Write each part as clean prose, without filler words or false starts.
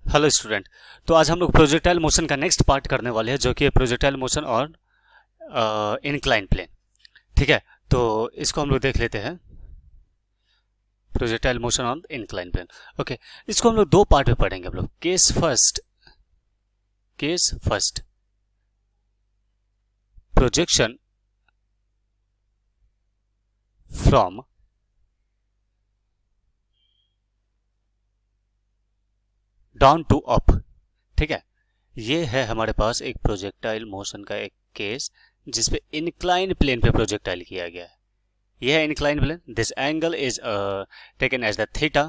Hello student. तो आज हम लोग प्रोजेक्टाइल मोशन का नेक्स्ट पार्ट करने वाले हैं, जो कि है प्रोजेक्टाइल मोशन और इनक्लाइन प्लेन। ठीक है, तो इसको हम लोग देख लेते हैं। प्रोजेक्टाइल मोशन और इनक्लाइन प्लेन। ओके, इसको हम लोग दो पार्ट में पढ़ेंगे। हम लोग case first projection from down to up. ठीक है, ये है हमारे पास एक प्रोजेक्टाइल मोशन का एक केस जिसपे इनक्लाइन प्लेन पे प्रोजेक्टाइल किया गया है। यह है incline plane. This angle is taken as the theta.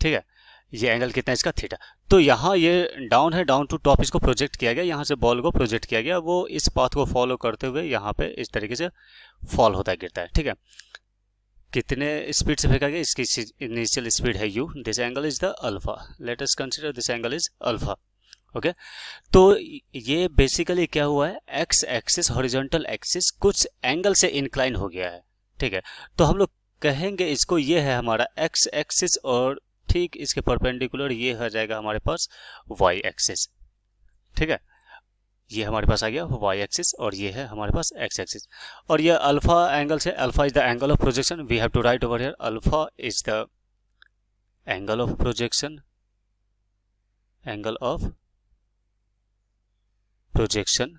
ठीक है, ये एंगल कितना है इसका? थीटा। तो यहाँ ये डाउन है, डाउन टू टॉप इसको प्रोजेक्ट किया गया, यहाँ से बॉल को प्रोजेक्ट किया गया, वो इस पाथ को फॉलो करते हुए यहाँ पे इस तरीके से फॉल होता है, गिरता है। ठीक है, कितने स्पीड से फेंका गया? इसकी इनिशियल स्पीड है u। This angle is the alpha. Let us consider this angle is alpha. Okay, तो ये बेसिकली क्या हुआ है, एक्स एक्सिस हॉरिजॉन्टल एक्सिस कुछ एंगल से इंक्लाइन हो गया है। ठीक है, तो हम लोग कहेंगे इसको, ये है हमारा एक्स एक्सिस और ठीक इसके परपेंडिकुलर ये हो जाएगा हमारे पास वाई एक्सिस। ठीक है, ये हमारे पास आ गया वाई एक्सिस और ये है हमारे पास एक्स एक्सिस। और ये अल्फा एंगल से, alpha is the angle of projection. We have to write over here alpha is the angle of projection, angle of projection.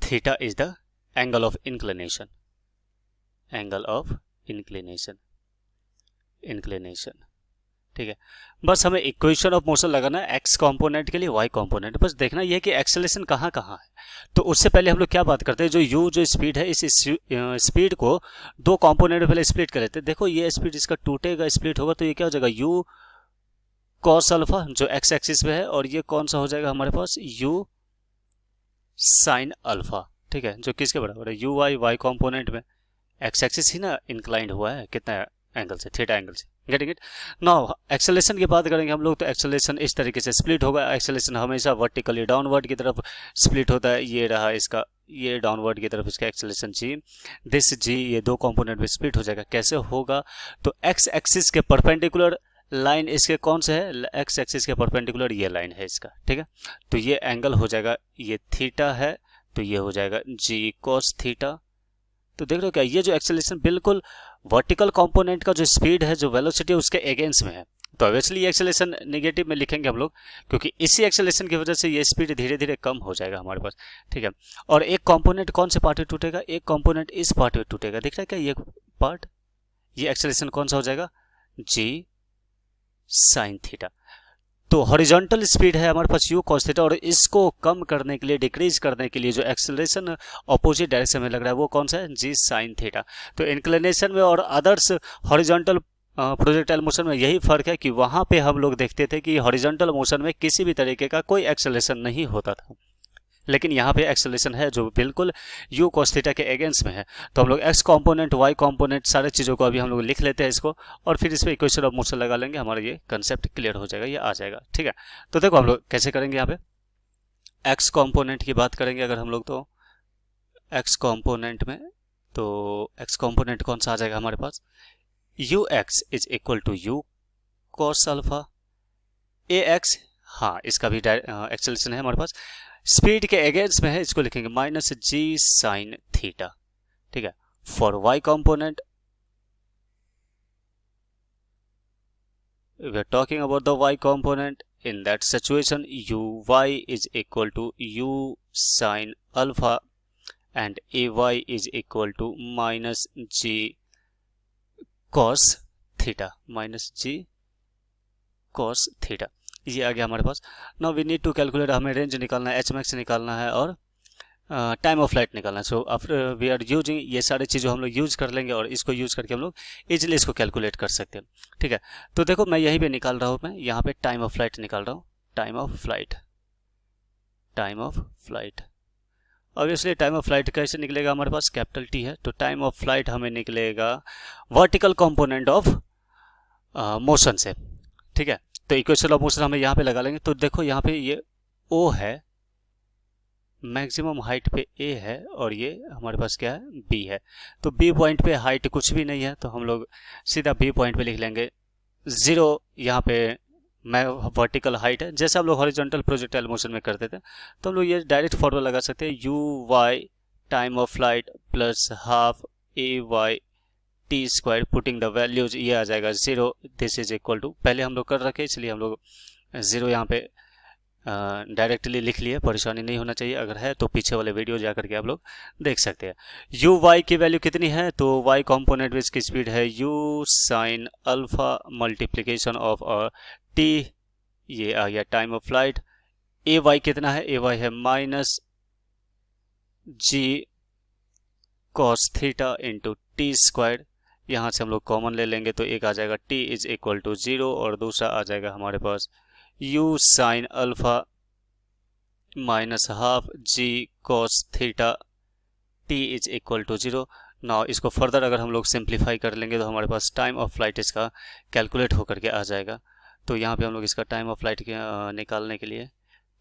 Theta is the angle of inclination, angle of inclination. ठीक है, बस हमें equation of motion लगाना है x component के लिए, Y component. बस देखना यह है कि एक्सेलरेशन कहाँ कहाँ है। तो उससे पहले हम लोग क्या बात करते हैं, जो यू जो स्पीड है, इस स्पीड को दो कंपोनेंट पहले स्प्लिट कर लेते हैं। देखो ये स्पीड इसका टूटेगा, स्प्लिट होगा, तो ये क्या हो जाएगा, यू कॉस अल्फा जो एक्स एक्सिस पे है, और ये कौन सा हो जाएगा हमारे पास, यू साइन अल्फा। ठीक है, जो किसके बराबर है, यू वाई, वाई कंपोनेंट में एक्स एक्सिस ही ना इंक्लाइंड हुआ है कितना एंगल से, थीटा एंगल से। Getting it? नाउ एक्सेलरेशन की बात करेंगे हम लोग, तो एक्सेलरेशन इस तरीके से स्प्लिट होगा। एक्सेलरेशन हमेशा वर्टिकली डाउनवर्ड की तरफ स्प्लिट होता है। ये रहा इसका, ये डाउनवर्ड की तरफ इसका एक्सेलरेशन जी, दिस जी, ये दो कंपोनेंट में स्प्लिट हो जाएगा। कैसे होगा, तो एक्स एक्सिस के परपेंडिकुलर लाइन इसके कौन से है, एक्स एक्सिस के परपेंडिकुलर ये लाइन है इसका। ठीक है, तो ये एंगल हो जाएगा, ये थीटा है, तो ये हो जाएगा जी कॉस थीटा। तो देख रहे हो क्या, ये जो एक्सेलरेशन बिल्कुल वर्टिकल कंपोनेंट का जो स्पीड है, जो वेलोसिटी है, उसके अगेंस्ट में है। तो ऑब्वियसली ये एक्सेलरेशन नेगेटिव में लिखेंगे हम लोग, क्योंकि इसी एक्सेलरेशन की वजह से ये स्पीड धीरे धीरे कम हो जाएगा हमारे पास। ठीक है, और एक कंपोनेंट कौन से पार्ट में टूटेगा, एक कंपोनेंट इस पार्ट में टूटेगा। दिख रहा है क्या ये पार्ट, ये एक्सेलरेशन कौन सा हो जाएगा, जी साइन थीटा। तो हॉरिजॉन्टल स्पीड है हमारे पास यू कॉस थीटा, और इसको कम करने के लिए, डिक्रीज करने के लिए जो एक्सेलरेशन ऑपोजिट डायरेक्शन में लग रहा है वो कौन सा है, जी साइन थीटा। तो इंक्लिनेशन में और अदर्स हॉरिजॉन्टल प्रोजेक्टाइल मोशन में यही फर्क है कि वहां पे हम लोग देखते थे कि हॉरिजॉन्टल मोशन में किसी भी तरीके का कोई एक्सेलरेशन नहीं होता था, लेकिन यहाँ पे एक्सेलरेशन है जो बिल्कुल यू कॉस थीटा के अगेंस्ट में है। तो हम लोग एक्स कंपोनेंट, वाई कंपोनेंट, सारे चीज़ों को अभी हम लोग लिख लेते हैं इसको, और फिर इस पर इक्वेशन ऑफ मोशन लगा लेंगे, हमारा ये कंसेप्ट क्लियर हो जाएगा, ये आ जाएगा। ठीक है, तो देखो हम लोग कैसे करेंगे, यहाँ पे एक्स कंपोनेंट की बात करेंगे अगर हम लोग, तो एक्स कंपोनेंट में, तो एक्स कंपोनेंट कौन सा आ जाएगा हमारे पास, u x is equal to u cos alpha, a x, हाँ इसका भी एक्सेलरेशन है हमारे पास, स्पीड के अगेंस्ट में है, इसको लिखेंगे माइनस जी साइन थीटा। ठीक है, for y component we are talking about the y component, in that situation u y is equal to u sine alpha and a y is equal to minus g cos theta, minus g cos theta. ये आ गया हमारे पास। Now we need to calculate, हमें range निकालना है, H max निकालना है, और टाइम ऑफ फ्लाइट निकालना है। So after we are using, ये सारी चीज़ें हम लोग यूज कर लेंगे, और इसको यूज करके हम लोग इजिली इसको कैलकुलेट कर सकते हैं। ठीक है, तो देखो मैं यहीं पे निकाल रहा हूँ, मैं यहाँ पे टाइम ऑफ फ्लाइट निकाल रहा हूँ, time of flight, time of flight. Obviously time of flight कैसे निकलेगा, हमारे पास कैपिटल टी है, तो टाइम ऑफ फ्लाइट हमें निकलेगा वर्टिकल कंपोनेंट ऑफ मोशन से। ठीक है, तो इक्वेशन ऑफ मोशन हमें यहाँ पे लगा लेंगे। तो देखो यहाँ पे ये ओ है, मैक्सिमम हाइट पे ए है, और ये हमारे पास क्या है, बी है। तो बी पॉइंट पे हाइट कुछ भी नहीं है, तो हम लोग सीधा बी पॉइंट पे लिख लेंगे 0, यहाँ पे मैं वर्टिकल हाइट है, जैसे हम लोग हॉरिजॉन्टल प्रोजेक्टाइल मोशन में करते थे, तो हम लोग ये डायरेक्ट फॉर्मूला लगा सकते हैं, u y time of flight plus half a y t square, putting the values, ये आ जाएगा 0, दिस इज इक्वल टू, पहले हम लोग कर रखे इसलिए हम लोग 0 यहाँ पे डायरेक्टली लिख लिए, परेशानी नहीं होना चाहिए, अगर है तो पीछे वाले वीडियो जा करके आप लोग देख सकते हैं। यू वाई की वैल्यू कितनी है, तो वाई कॉम्पोनेंट विच की स्पीड है u sine alpha multiplication of t, ये आ गया time of flight. A y कितना है, ए वाई है minus g cos theta into t square, यहाँ से हम लोग कॉमन ले लेंगे तो एक आ जाएगा टी इज इक्वल टू 0 और दूसरा आ जाएगा हमारे पास u sine alpha minus half g cos theta t is equal to 0। Now इसको फर्दर अगर हम लोग सिंप्लीफाई कर लेंगे तो हमारे पास टाइम ऑफ फ्लाइट इसका कैलकुलेट होकर के आ जाएगा। तो यहाँ पे हम लोग इसका टाइम ऑफ फ्लाइट निकालने के लिए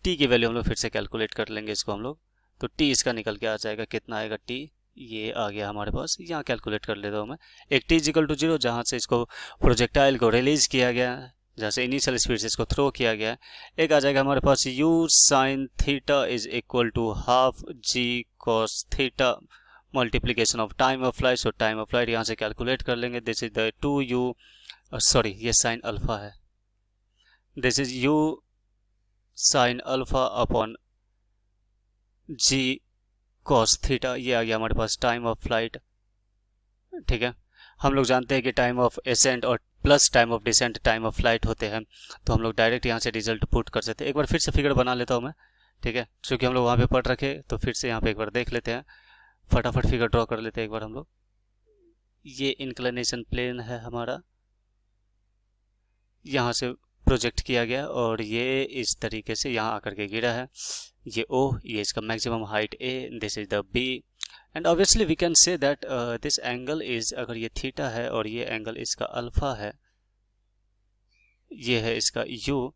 टी की वैल्यू हम लोग फिर से कैलकुलेट कर लेंगे इसको हम लोग, तो टी इसका निकल के आ जाएगा, कितना आएगा टी, ये आ गया हमारे पास, यहाँ कैलकुलेट कर लेता हूँ मैं। एक टी इजिकल टू 0 जहाँ से इसको प्रोजेक्टाइल को रिलीज किया गया, जहाँ से इनिशियल स्पीड से इसको थ्रो किया गया, एक आ जाएगा हमारे पास u sine theta is equal to half g cos theta multiplication of time of flight, so time of flight यहाँ से कैलकुलेट कर लेंगे, this is the 2u, sorry ये साइन अल्फा है, this is u sign alpha upon g cos theta, ये आ गया हमारे पास टाइम ऑफ फ्लाइट। ठीक है, हम लोग जानते हैं कि टाइम ऑफ एसेंट और plus time of descent time of flight होते हैं, तो हम लोग डायरेक्ट यहाँ से रिजल्ट पुट कर सकते हैं। एक बार फिर से फिगर बना लेता हूँ मैं, ठीक है, क्योंकि हम लोग वहाँ पे पढ़ रखे, तो फिर से यहाँ पे एक बार देख लेते हैं, फटाफट फिगर ड्रॉ कर लेते हैं एक बार हम लोग। ये इंक्लिनेशन प्लेन है हमारा, यहाँ से प्रोजेक्ट किया गया और ये इस तरीके से यहाँ आकर के गिरा है, ये O, ये इसका maximum height A, this is the B, and obviously we can say that this angle is, अगर ये थीटा है और ये एंगल इसका अल्फा है, ये है इसका U,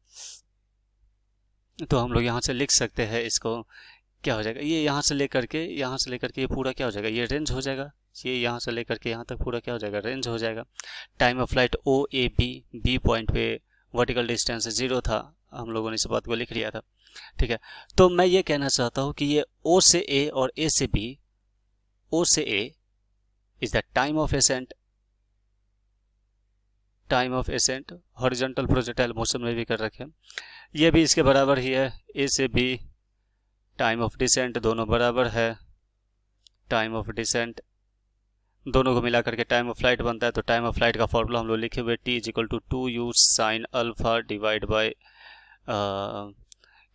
तो हम लोग यहाँ से लिख सकते हैं इसको, क्या हो जाएगा, ये यहाँ से लेकर के ये पूरा क्या हो जाएगा, ये रेंज हो जाएगा, ये यहाँ से लेकर के यहाँ तक पूरा क्या हो जाएगा, रेंज हो जाएगा। Time of flight O A B point पे वर्टिकल डिस्टेंस 0 था, हम लोगों ने इस बात को लिख लिया था। ठीक है, तो मैं ये कहना चाहता हूँ कि ये O से A और A से B, O से A is the time of accent, horizontal projectile motion में भी कर रखे, ये भी इसके बराबर ही है, A से B टाइम ऑफ डिसेंट दोनों बराबर है, टाइम ऑफ डिसेंट दोनों को मिला करके टाइम ऑफ फ्लाइट बनता है, तो टाइम ऑफ फ्लाइट का फॉर्मूला हम लोग लिखे हुए t is equal to 2u sine alpha divide by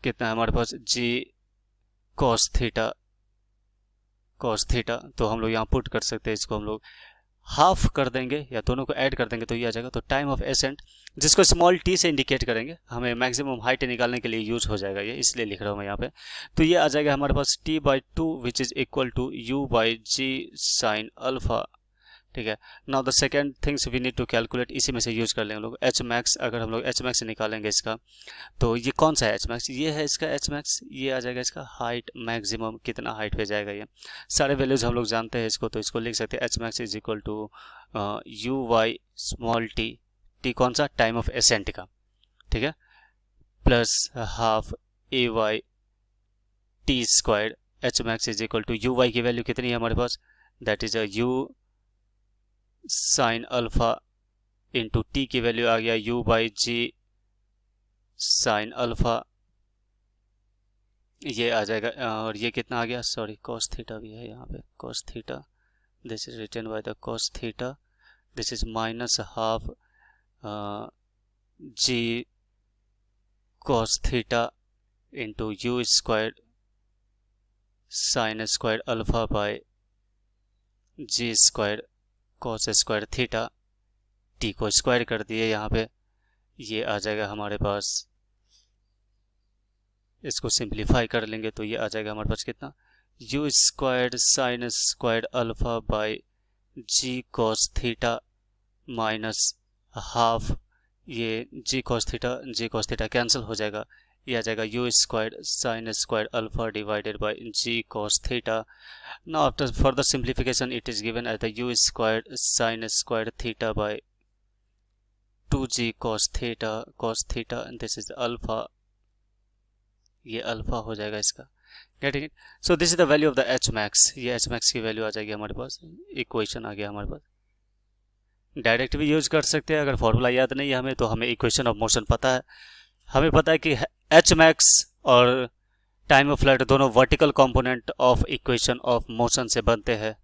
कितना है हमारे पास जी कॉस थीटा, तो हम लोग यहाँ पुट कर सकते हैं, इसको हम लोग हाफ कर देंगे या दोनों को ऐड कर देंगे तो ये आ जाएगा। तो टाइम ऑफ एसेंट जिसको स्मॉल टी से इंडिकेट करेंगे, हमें मैक्सिमम हाइट निकालने के लिए यूज हो जाएगा, ये इसलिए लिख रहा हूँ मैं यहाँ पे, तो ये आ जाएगा हमारे पास t/2 which is equal to u/g sine alpha. ठीक है, now the second things we need to calculate, इसी में से यूज कर लेंगे हम लोग एच मैक्स। अगर हम लोग एच मैक्स निकालेंगे इसका, तो ये कौन सा है एच मैक्स, ये है इसका एच मैक्स, ये आ जाएगा इसका हाइट मैक्सिमम, कितना हाइट पे जाएगा, ये सारे वैल्यूज हम लोग जानते हैं इसको, तो इसको लिख सकते हैं h max is equal to u y small t, t कौन सा, टाइम ऑफ एसेंट का, ठीक है, plus half a y t square, h max is equal to u y की वैल्यू कितनी है हमारे पास, that is u sine alpha into t की वैल्यू आ गया u/g साइन अल्फा, ये आ जाएगा, और ये कितना आ गया, सॉरी कॉस थीटा भी है यहाँ पे, cos theta, this is written by the cos theta, this is minus half g cos theta into u square sine square alpha by g square cos square theta, t को square कर दिए यहाँ पे, ये आ जाएगा हमारे पास, इसको सिंप्लीफाई कर लेंगे तो ये आ जाएगा हमारे पास कितना, u square sine square alpha by g cos theta minus half, ये जी कॉस थीटा कैंसिल हो जाएगा, ये आ जाएगा u square sine square alpha divided by g cos theta. Now after further simplification it is given as the u square sine square theta by 2g cos theta this is alpha, ये alpha हो जाएगा इसका, getting it. So this is the value of the h max, ये h max की value आ जाएगी हमारे पास, equation आ गया हमारे पास। डायरेक्ट भी यूज कर सकते हैं, अगर फॉर्मूला याद नहीं है हमें तो हमें इक्वेशन ऑफ मोशन पता है, हमें पता है कि एच मैक्स और टाइम ऑफ फ्लाइट दोनों vertical component of equation of motion से बनते हैं,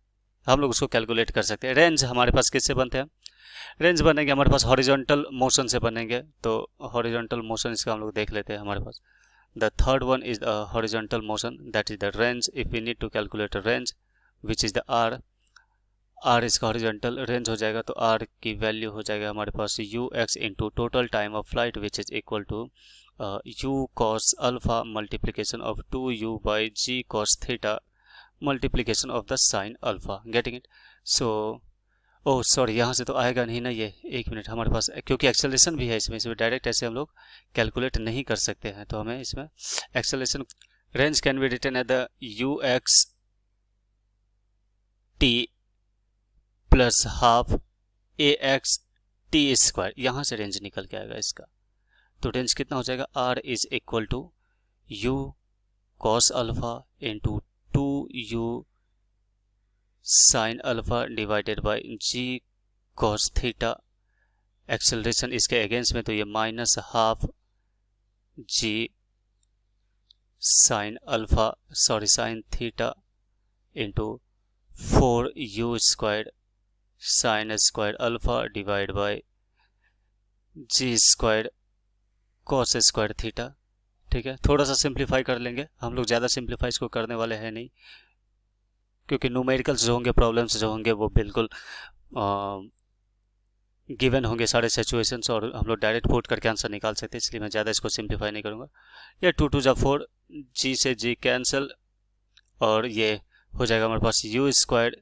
हम लोग उसको कैलकुलेट कर सकते हैं। रेंज हमारे पास किससे बनते हैं, रेंज बनेंगे हमारे पास हॉरिजॉन्टल मोशन से बनेंगे, तो हॉरिजॉन्टल मोशन इसका हम लोग देख लेते हैं हमारे पास। The third one is horizontal motion, that is the range. If we need to calculate range which is the r, r इसका हॉरिजॉन्टल रेंज हो जाएगा, तो आर की वैल्यू हो जाएगा हमारे पास u x into total time of flight which is equal to u cos alpha multiplication of 2u by g cos theta multiplication of the sine alpha, getting it. So oh sorry, यहाँ से तो आएगा नहीं ना ये, एक minute, हमारे पास क्योंकि एक्सेलरेशन भी है इसमें डायरेक्ट ऐसे हम लोग कैलकुलेट नहीं कर सकते हैं, तो हमें इसमें acceleration, range can be written at the u x t plus half a x t square, यहाँ से रेंज निकल के आएगा इसका, तो रेंज कितना हो जाएगा, R is equal to u cos alpha into 2u sine alpha divided by g cos theta, acceleration इसके अगेंस्ट में तो ये minus half g sine alpha sorry sine theta into 4u square sine square alpha divide by g square cos square theta. ठीक है, थोड़ा सा simplify कर लेंगे हम लोग, ज़्यादा सिंप्लीफाई इसको करने वाले हैं नहीं, क्योंकि न्यूमेरिकल्स जो होंगे, प्रॉब्लम्स जो होंगे वो बिल्कुल गिवन होंगे सारे सिचुएशंस, और हम लोग डायरेक्ट पुट करके आंसर निकाल सकते हैं, इसलिए मैं ज़्यादा इसको सिंप्लीफाई नहीं करूँगा। ये 2 2 जा 4, जी से जी कैंसिल, और ये हो जाएगा हमारे पास u square,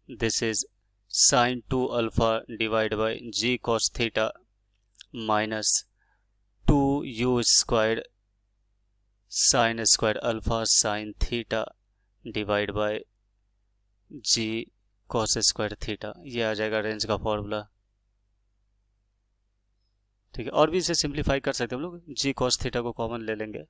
this is sine 2 alpha divide by g cos theta minus 2u square sine square alpha sine theta divide by g cos square theta, ये आ जाएगा रेंज का फॉर्मूला। ठीक है, और भी इसे सिंप्लीफाई कर सकते हैं हम लोग, जी कॉस थीटा को कॉमन ले लेंगे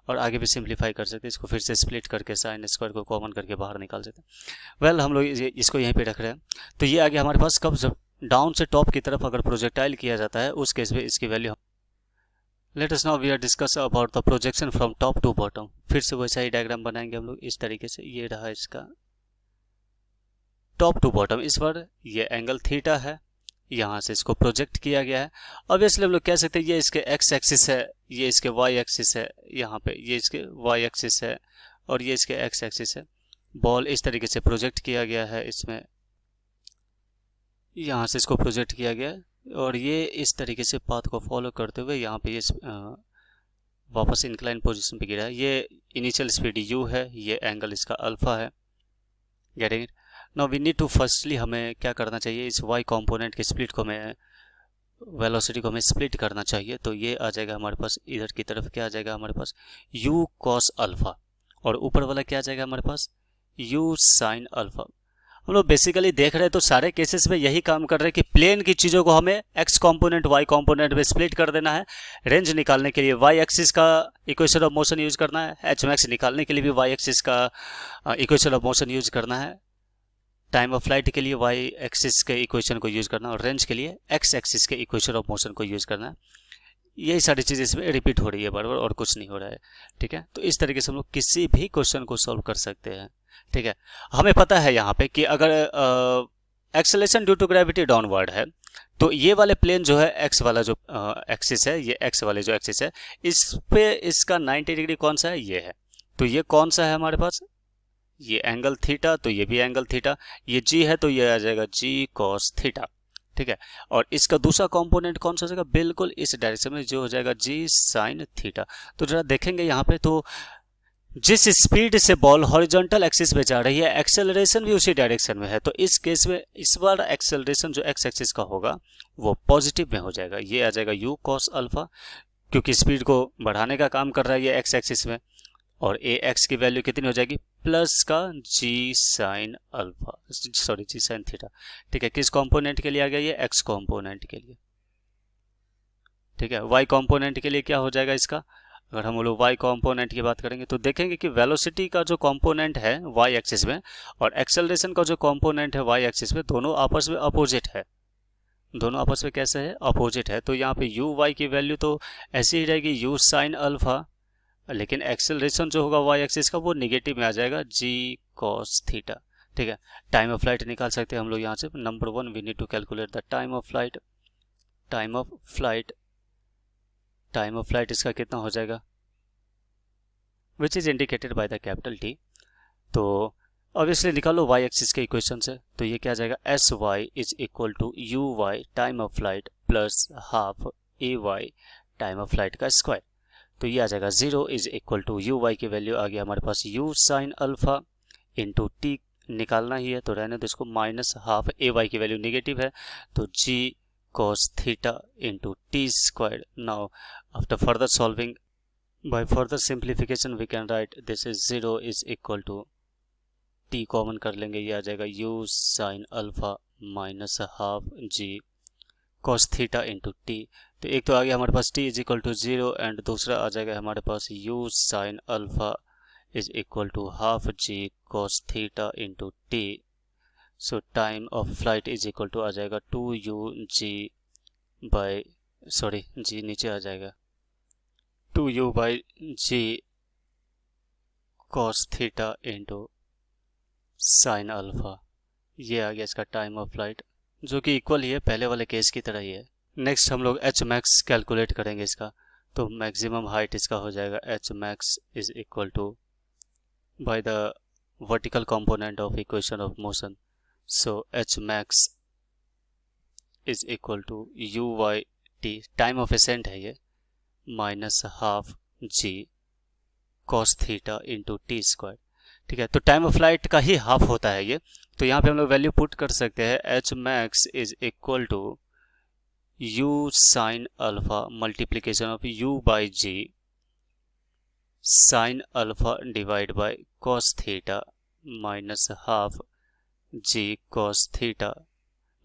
और आगे भी सिंप्लीफाई कर सकते हैं, इसको फिर से स्प्लिट करके साइन स्क्वायर को कॉमन करके बाहर निकाल सकते हैं। वेल हम लोग इसको यहीं पे रख रहे हैं, तो ये आगे हमारे पास कब जब डाउन से टॉप की तरफ अगर प्रोजेक्टाइल किया जाता है उस केस में इसकी value, let us now we are discuss about the projection from top to bottom. फिर से वैसा ही डायग्राम बनाएंगे हम लोग इस तरीके से, ये रहा इसका टॉप टू बॉटम, इस बार ये एंगल थीटा है, यहाँ से इसको प्रोजेक्ट किया गया है। ऑब्वियसली हम लोग कह सकते हैं ये इसके एक्स एक्सिस है, ये इसके वाई एक्सिस है, यहाँ पे ये इसके वाई एक्सिस है और ये इसके एक्स एक्सिस है। बॉल इस तरीके से प्रोजेक्ट किया गया है, इसमें यहाँ से इसको प्रोजेक्ट किया गया है और ये इस तरीके से पाथ को फॉलो करते हुए यहाँ पे ये वापस इंक्लाइन पोजीशन पे गिरा है। ये इनिशियल स्पीड u है, ये एंगल इसका अल्फा है, getting it. Now we need to firstly हमें क्या करना चाहिए, इस y कंपोनेंट के स्प्लिट को हमें वेलोसिटी को हमें स्प्लिट करना चाहिए, तो ये आ जाएगा हमारे पास इधर की तरफ, क्या आ जाएगा हमारे पास u cos अल्फा, और ऊपर वाला क्या आ जाएगा हमारे पास u sin अल्फा। हम लोग बेसिकली देख रहे हैं तो सारे केसेस में यही काम कर रहे हैं कि प्लेन की चीज़ों को हमें x कंपोनेंट y कंपोनेंट में स्प्लिट कर देना है। रेंज निकालने के लिए y एक्सिस का इक्वेशन ऑफ मोशन यूज करना है, h मैक्स निकालने के लिए भी y एक्सिस का इक्वेशन ऑफ मोशन यूज करना है, टाइम ऑफ फ्लाइट के लिए y एक्सिस के इक्वेशन को यूज करना है, और रेंज के लिए x एक्सिस के इक्वेशन ऑफ मोशन को यूज करना है। यही सारी चीज़ें इसमें रिपीट हो रही है बार बार, और कुछ नहीं हो रहा है। ठीक है, तो इस तरीके से हम लोग किसी भी क्वेश्चन को सॉल्व कर सकते हैं। ठीक है, हमें पता है यहाँ पे कि अगर acceleration due to gravity downward है तो ये वाले प्लेन जो है x वाला जो एक्सिस है, ये x वाले जो एक्सिस है, इस पे इसका 90 डिग्री कौन सा है, ये है। तो ये कौन सा है हमारे पास, ये एंगल थीटा, तो ये भी एंगल थीटा, ये g है तो ये आ जाएगा g cos थीटा। ठीक है, और इसका दूसरा कंपोनेंट कौन सा हो जाएगा, बिल्कुल इस डायरेक्शन में, जो हो जाएगा g sin थीटा। तो जरा देखेंगे यहाँ पे, तो जिस स्पीड से बॉल हॉरिजॉन्टल एक्सिस पे जा रही है एक्सेलरेशन भी उसी डायरेक्शन में है, तो इस केस में इस बार एक्सेलरेशन जो एक्स एक्सिस का होगा वो पॉजिटिव में हो जाएगा, ये आ जाएगा u cos अल्फा, क्योंकि स्पीड को बढ़ाने का काम कर रहा है ये एक्स एक्सिस में, और ए एक्स की वैल्यू कितनी हो जाएगी, प्लस का g sin alpha, sorry g sin theta. ठीक है, किस कंपोनेंट के लिए आ गया ये, एक्स कंपोनेंट के लिए। ठीक है। y कंपोनेंट के लिए क्या हो जाएगा इसका, अगर हम लोग y कंपोनेंट की बात करेंगे तो देखेंगे कि वेलोसिटी का जो कंपोनेंट है y एक्सिस में और एक्सेलरेशन का जो कंपोनेंट है y एक्सिस में, दोनों आपस में अपोजिट है। दोनों आपस में कैसे है, अपोजिट है। तो यहाँ पे u y की वैल्यू तो ऐसी ही रहेगी u साइन अल्फा, लेकिन एक्सेलरेशन जो होगा y एक्सिस का वो निगेटिव में आ जाएगा g cos थीटा। ठीक है। टाइम ऑफ फ्लाइट निकाल सकते हैं हम लोग यहाँ से। Number 1 we need to calculate the time of flight. Time of flight, time of flight इसका कितना हो जाएगा, which is indicated by the capital T. तो ऑब्वियसली निकालो y एक्सिस के इक्वेशन से, तो ये क्या आ जाएगा, s y is equal to u y time of flight plus half a y time of flight का स्क्वायर। तो ये आ जाएगा 0 is equal to u y की वैल्यू आ गया हमारे पास u sign alpha into T निकालना ही है, तो रहने दो इसको, माइनस हाफ ए वाई की वैल्यू निगेटिव है तो g cos theta into t square. Now after further solving by further simplification we can write this is 0 is equal to t common कर लेंगे, ये आ जाएगा u sign alpha minus half g cos theta into t. तो एक तो आ गया हमारे पास t is equal to 0 and दूसरा आ जाएगा हमारे पास u साइन अल्फा इज इक्वल टू हाफ g cos theta into t. So time of flight is equal to आ जाएगा 2u बाई g नीचे आ जाएगा 2u by g cos theta into sine alpha. ये आ गया इसका टाइम ऑफ फ्लाइट, जो कि इक्वल ही है पहले वाले केस की तरह ही है। नेक्स्ट हम लोग एच मैक्स कैलकुलेट करेंगे इसका। तो मैक्सिमम हाइट इसका हो जाएगा h max is equal to by the vertical component of equation of motion. So h max is equal to u y t, time of ascent है ये, minus half g cos theta into t square. ठीक है। तो time of flight का ही half होता है ये, तो यहाँ पे हम लोग वैल्यू पुट कर सकते हैं h max is equal to u sine alpha multiplication of u by g sine alpha divide by cos theta minus half g cos theta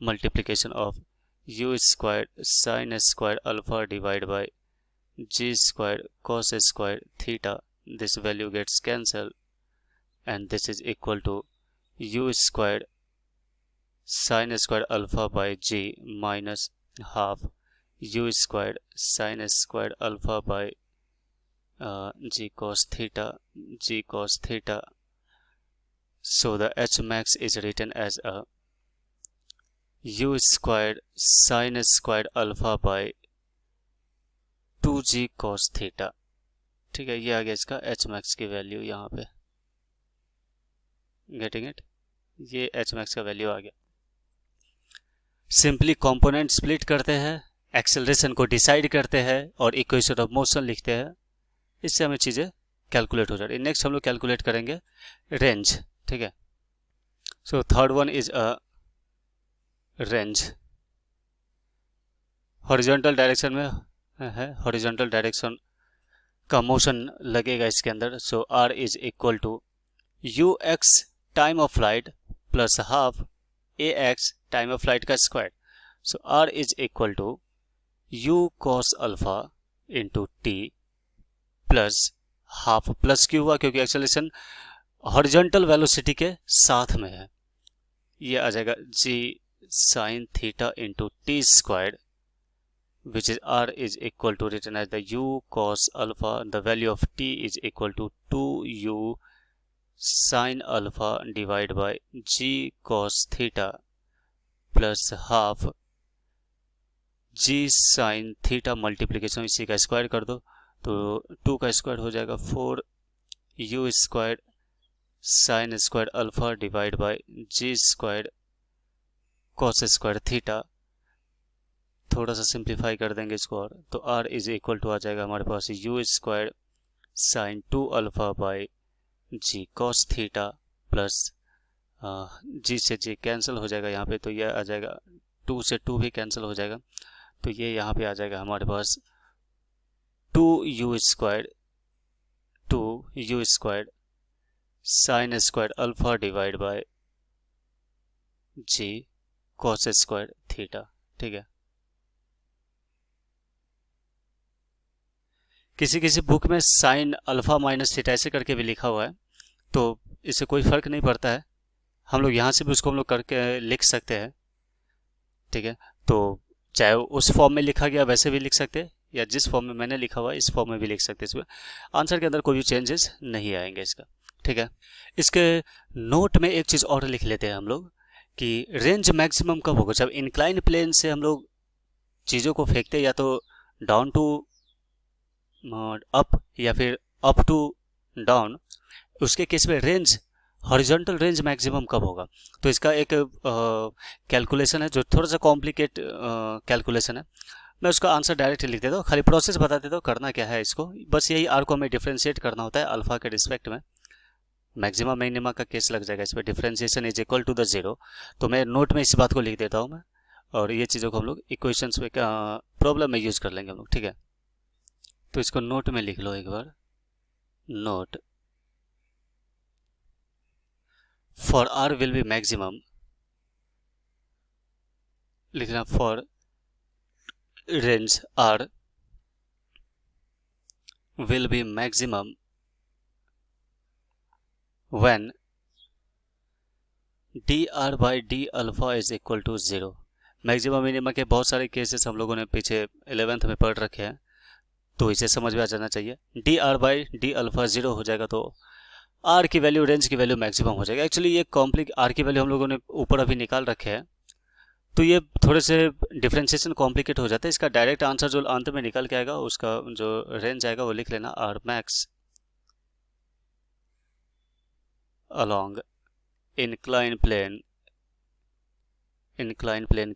multiplication of u square sine square alpha divide by g square cos square theta. This value gets cancelled and this is equal to u squared sin square alpha by g minus half u squared sin square alpha by g cos theta. So the h max is written as a u squared sin square alpha by 2g cos theta. ठीक है। ये आ गया इसका H max की value यहाँ पे, getting it, ये एच मैक्स का वैल्यू आ गया। सिंपली कंपोनेंट स्प्लिट करते हैं, एक्सेलरेशन को डिसाइड करते हैं और इक्वेशन ऑफ मोशन लिखते हैं, इससे हमें चीज़ें कैलकुलेट हो जाती है। नेक्स्ट हम लोग कैलकुलेट करेंगे रेंज। ठीक है। So third one is a range, horizontal direction में है, हॉरिजॉन्टल डायरेक्शन का मोशन लगेगा इसके अंदर। So r is equal to u x time of flight plus half a x time of flight का square. So r is equal to u cos alpha into t plus half, plus क्यों हुआ, क्योंकि acceleration horizontal velocity के साथ में है। ये आ जाएगा g sine theta into t square, which is r is equal to written as the u cos alpha, the value of t is equal to 2u sin alpha divided by g cos theta plus half g sin theta multiplication इसी का square कर दो, तो 2 का square हो जाएगा 4u square sin square alpha divide by g square cos square theta. थोड़ा सा सिंप्लीफाई कर देंगे इसको और, तो r इज इक्वल टू आ जाएगा हमारे पास u square sine 2 alpha by g cos theta plus g से जी कैंसिल हो जाएगा यहाँ पे, तो यह आ जाएगा 2 से 2 भी कैंसिल हो जाएगा, तो ये यहाँ पे आ जाएगा हमारे पास 2u square sine square alpha divide by g cos square theta. ठीक है। किसी किसी बुक में साइन अल्फा माइनस थीटा ऐसे करके भी लिखा हुआ है, तो इससे कोई फर्क नहीं पड़ता है, हम लोग यहाँ से भी उसको हम लोग करके लिख सकते हैं। ठीक है, तो चाहे उस फॉर्म में लिखा गया वैसे भी लिख सकते हैं, या जिस फॉर्म में मैंने लिखा हुआ इस फॉर्म में भी लिख सकते हैं। इसमें आंसर के अंदर कोई भी चेंजेस नहीं आएंगे इसका। ठीक है, इसके नोट में एक चीज़ और लिख लेते हैं हम लोग कि रेंज मैक्सिमम कब होगा, जब इंक्लाइन प्लेन से हम लोग चीज़ों को फेंकते हैं, या तो डाउन टू अप या फिर अप टू डाउन, उसके केस में रेंज हॉरिजॉन्टल रेंज मैक्सिमम कब होगा। तो इसका एक कैलकुलेशन है जो थोड़ा सा कॉम्प्लिकेट कैलकुलेशन है, मैं उसका आंसर डायरेक्ट लिख देता हूँ, खाली प्रोसेस बता देता हूँ करना क्या है इसको। बस यही आर को हमें डिफ्रेंशिएट करना होता है अल्फा के रिस्पेक्ट में, मैक्सिमम मिनिमा का केस लग जाएगा इस पर, differentiation is equal to the zero. तो मैं नोट में इस बात को लिख देता हूँ मैं, और ये चीज़ों को हम लोग इक्वेशंस में प्रॉब्लम में यूज़ कर लेंगे हम लोग। ठीक है, तो इसको नोट में लिख लो एक बार, note for r will be maximum, लिखना for range r will be maximum when dr by d alpha is equal to 0। Maximum minimum के बहुत सारे केसेस हम लोगों ने पीछे 11th में पढ़ रखे हैं, तो इसे समझ में आ जाना चाहिए। dr by d अल्फा 0 हो जाएगा तो r की वैल्यू, रेंज की वैल्यू मैक्सिमम हो जाएगा। एक्चुअली ये r की वैल्यू हम लोगों ने ऊपर अभी निकाल रखे हैं, तो ये थोड़े से डिफ्रेंशिएशन कॉम्प्लिकेट हो जाता है। इसका डायरेक्ट आंसर जो अंत में निकल के आएगा, उसका जो रेंज आएगा वो लिख लेना, R max along inclined plane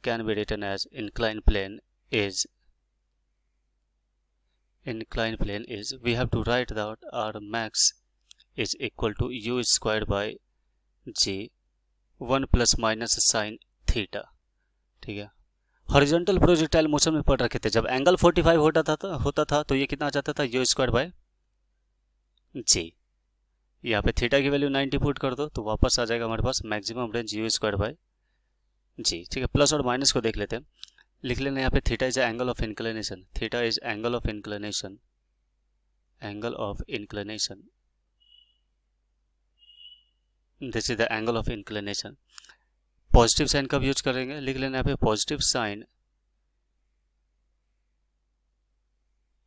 can be written as inclined plane is we have to write that r max is equal to u squared by g 1 plus minus sin theta। ठीक है, horizontal projectile motion में पढ़ रखे थे, जब angle 45 होता था तो ये कितना आ जाता था, यू स्क्वायर बाय जी। यहाँ पे थीटा की वैल्यू 90 पुट कर दो तो वापस आ जाएगा हमारे पास maximum range u square by g. ठीक है, प्लस और माइनस को देख लेते हैं, लिख लेना यहाँ पे theta is angle of inclination, theta is angle of inclination, this is the angle of inclination. Positive sign कब यूज करेंगे, लिख लेना यहाँ पे positive sign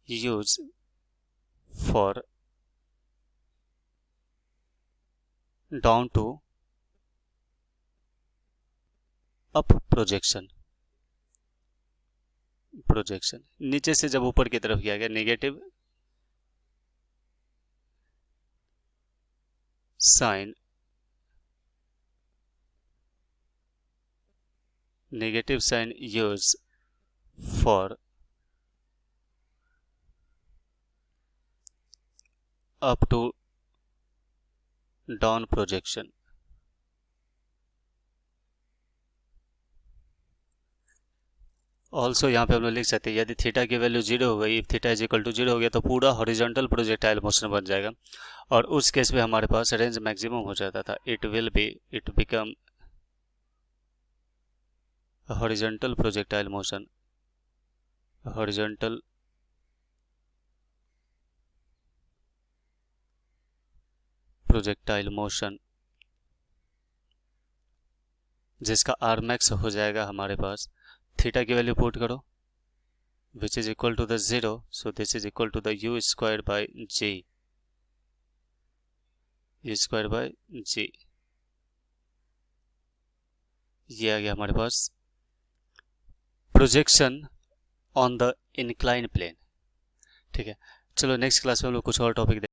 use for down to up projection, नीचे से जब ऊपर की तरफ किया गया negative sign use for up to down projection. Also यहाँ पे हम लोग लिख सकते हैं, यदि थीटा की वैल्यू 0 हो गई, थीटा इज इक्वल टू 0 हो गया तो पूरा हॉरिजॉन्टल प्रोजेक्टाइल मोशन बन जाएगा, और उस केस में हमारे पास रेंज मैक्सिमम हो जाता था, it become horizontal projectile motion, horizontal projectile motion, जिसका आर मैक्स हो जाएगा हमारे पास, थीटा की वैल्यू पुट करो which is equal to the 0, so this is equal to the u square by g, u square by g. ये आ गया हमारे पास projection on the incline plane. ठीक है, चलो नेक्स्ट क्लास में हम लोग कुछ और टॉपिक